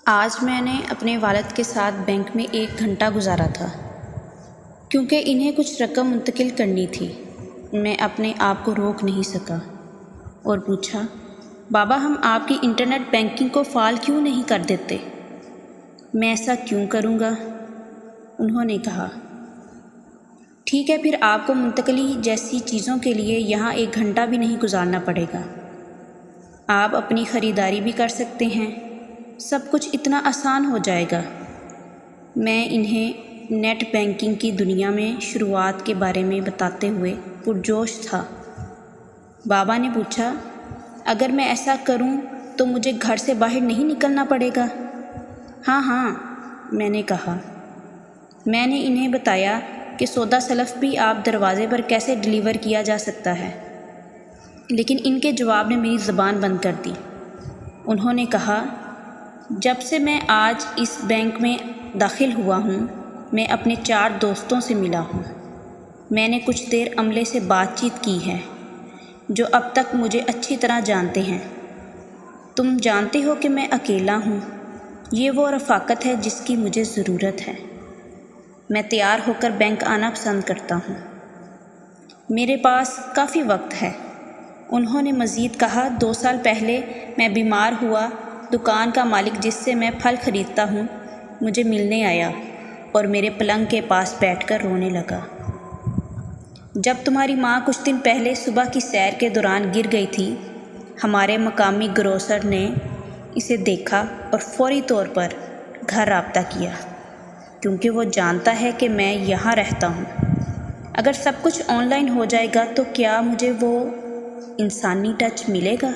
آج میں نے اپنے والد کے ساتھ بینک میں 1 گھنٹہ گزارا تھا کیونکہ انہیں کچھ رقم منتقل کرنی تھی۔ میں اپنے آپ کو روک نہیں سکا اور پوچھا، بابا ہم آپ کی انٹرنیٹ بینکنگ کو فعال کیوں نہیں کر دیتے؟ میں ایسا کیوں کروں گا؟ انہوں نے کہا، ٹھیک ہے پھر آپ کو منتقلی جیسی چیزوں کے لیے یہاں 1 گھنٹہ بھی نہیں گزارنا پڑے گا۔ آپ اپنی خریداری بھی کر سکتے ہیں، سب کچھ اتنا آسان ہو جائے گا۔ میں انہیں نیٹ بینکنگ کی دنیا میں شروعات کے بارے میں بتاتے ہوئے پرجوش تھا۔ بابا نے پوچھا، اگر میں ایسا کروں تو مجھے گھر سے باہر نہیں نکلنا پڑے گا؟ ہاں، میں نے کہا۔ میں نے انہیں بتایا کہ سودا سلف بھی آپ دروازے پر کیسے ڈیلیور کیا جا سکتا ہے، لیکن ان کے جواب نے میری زبان بند کر دی۔ انہوں نے کہا، جب سے میں آج اس بینک میں داخل ہوا ہوں، میں اپنے 4 دوستوں سے ملا ہوں۔ میں نے کچھ دیر عملے سے بات چیت کی ہے جو اب تک مجھے اچھی طرح جانتے ہیں۔ تم جانتے ہو کہ میں اکیلا ہوں، یہ وہ رفاقت ہے جس کی مجھے ضرورت ہے۔ میں تیار ہو کر بینک آنا پسند کرتا ہوں، میرے پاس کافی وقت ہے۔ انہوں نے مزید کہا، 2 سال پہلے میں بیمار ہوا، دکان کا مالک جس سے میں پھل خریدتا ہوں مجھے ملنے آیا اور میرے پلنگ کے پاس بیٹھ کر رونے لگا۔ جب تمہاری ماں کچھ دن پہلے صبح کی سیر کے دوران گر گئی تھی، ہمارے مقامی گروسر نے اسے دیکھا اور فوری طور پر گھر رابطہ کیا کیونکہ وہ جانتا ہے کہ میں یہاں رہتا ہوں۔ اگر سب کچھ آن لائن ہو جائے گا تو کیا مجھے وہ انسانی ٹچ ملے گا؟